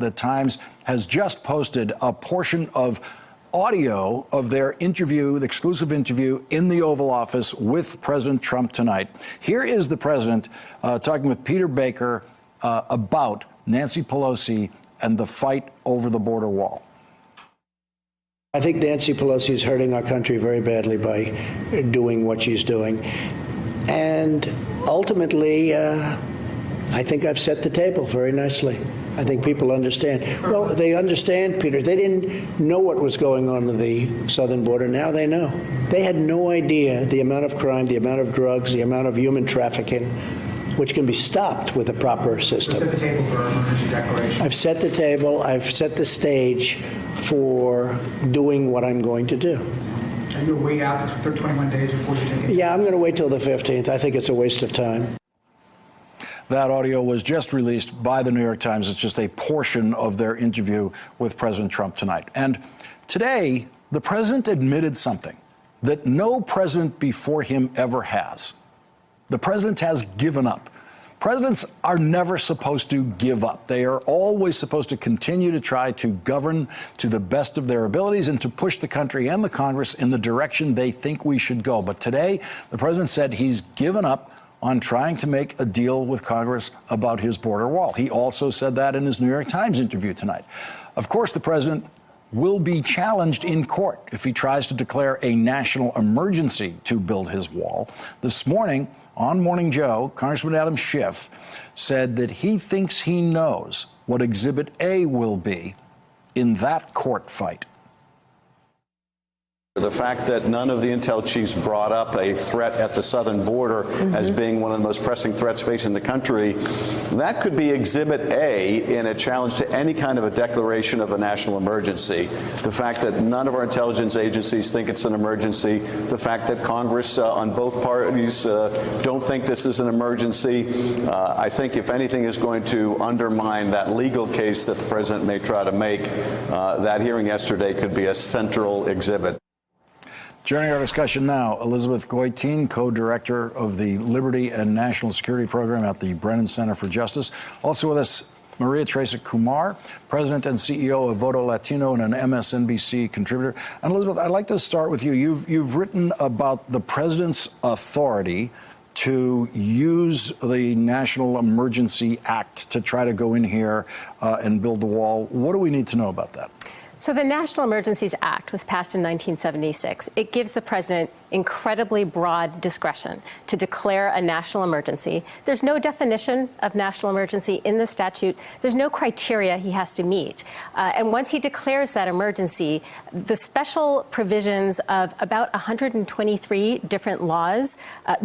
the Times has just posted a portion of audio of their interview, the exclusive interview in the Oval Office with President Trump tonight. Here is the president talking with Peter Baker about Nancy Pelosi and the fight over the border wall. I think Nancy Pelosi is hurting our country very badly by doing what she's doing. And ultimately, I think I've set the table very nicely. I think people understand. Well, they understand, Peter. They didn't know what was going on in the southern border. Now they know. They had no idea the amount of crime, the amount of drugs, the amount of human trafficking, which can be stopped with a proper system. Set the table for an emergency declaration. I've set the table. I've set the stage for doing what I'm going to do. And you'll wait out the 21 days before you take it? Yeah, I'm going to wait till the 15th. I think it's a waste of time. That audio was just released by the New York Times. It's just a portion of their interview with President Trump tonight. And today, the president admitted something that no president before him ever has. The president has given up. Presidents are never supposed to give up. They are always supposed to continue to try to govern to the best of their abilities and to push the country and the Congress in the direction they think we should go. But today, the president said he's given up on trying to make a deal with Congress about his border wall. He also said that in his New York Times interview tonight. Of course, the president will be challenged in court if he tries to declare a national emergency to build his wall. This morning, on Morning Joe, Congressman Adam Schiff said that he thinks he knows what Exhibit A will be in that court fight. The fact that none of the intel chiefs brought up a threat at the southern border as being one of the most pressing threats facing the country, that could be Exhibit A in a challenge to any kind of a declaration of a national emergency. The fact that none of our intelligence agencies think it's an emergency, the fact that Congress on both parties don't think this is an emergency, I think if anything is going to undermine that legal case that the president may try to make, that hearing yesterday could be a central exhibit. Joining our discussion now, Elizabeth Goitein, co-director of the Liberty and National Security Program at the Brennan Center for Justice. Also with us, Maria Teresa Kumar, president and CEO of Voto Latino and an MSNBC contributor. And Elizabeth, I'd like to start with you. You've written about the president's authority to use the National Emergency Act to try to go in here and build the wall. What do we need to know about that? So the National Emergencies Act was passed in 1976. It gives the president incredibly broad discretion to declare a national emergency. There's no definition of national emergency in the statute. There's no criteria he has to meet. And once he declares that emergency, the special provisions of about 123 different laws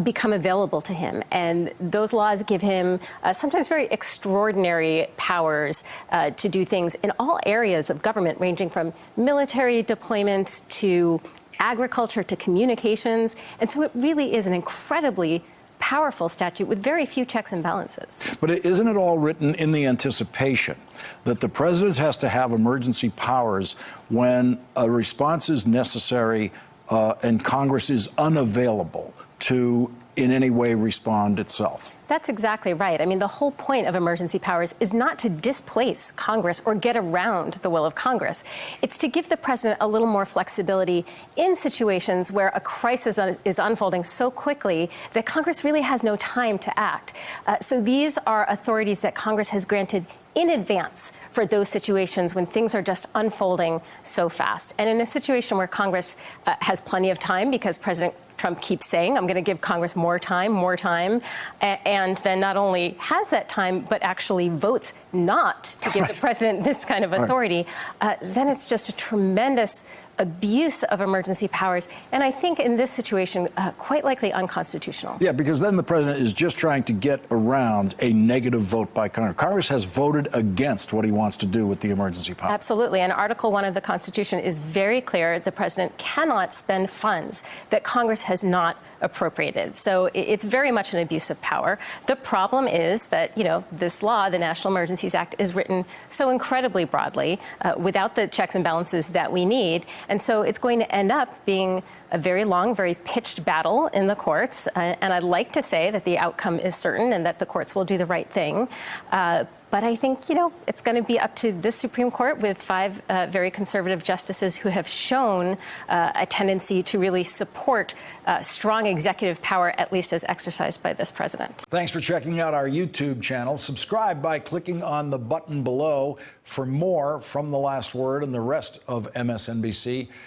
become available to him. And those laws give him sometimes very extraordinary powers to do things in all areas of government, ranging from military deployment to agriculture to communications. And so it really is an incredibly powerful statute with very few checks and balances. But isn't it all written in the anticipation that the president has to have emergency powers when a response is necessary and Congress is unavailable to in any way respond itself? That's exactly right. I mean, the whole point of emergency powers is not to displace Congress or get around the will of Congress. It's to give the president a little more flexibility in situations where a crisis is unfolding so quickly that Congress really has no time to act. So these are authorities that Congress has granted in advance for those situations when things are just unfolding so fast. And in a situation where Congress has plenty of time, because President Trump keeps saying, I'm going to give Congress more time, and then not only has that time, but actually votes not to give the president this kind of authority, then it's just a tremendous abuse of emergency powers, and I think in this situation, quite likely unconstitutional. Yeah, because then the president is just trying to get around a negative vote by Congress. Congress has voted against what he wants to do with the emergency power. Absolutely, and Article 1 of the Constitution is very clear. The president cannot spend funds that Congress has not appropriated. So it's very much an abuse of power. The problem is that, this law, the National Emergencies Act, is written so incredibly broadly without the checks and balances that we need. And so it's going to end up being a very long, very pitched battle in the courts. And I'd like to say that the outcome is certain and that the courts will do the right thing. But I think, it's going to be up to this Supreme Court with 5 very conservative justices who have shown a tendency to really support strong executive power, at least as exercised by this president. Thanks for checking out our YouTube channel. Subscribe by clicking on the button below for more from The Last Word and the rest of MSNBC.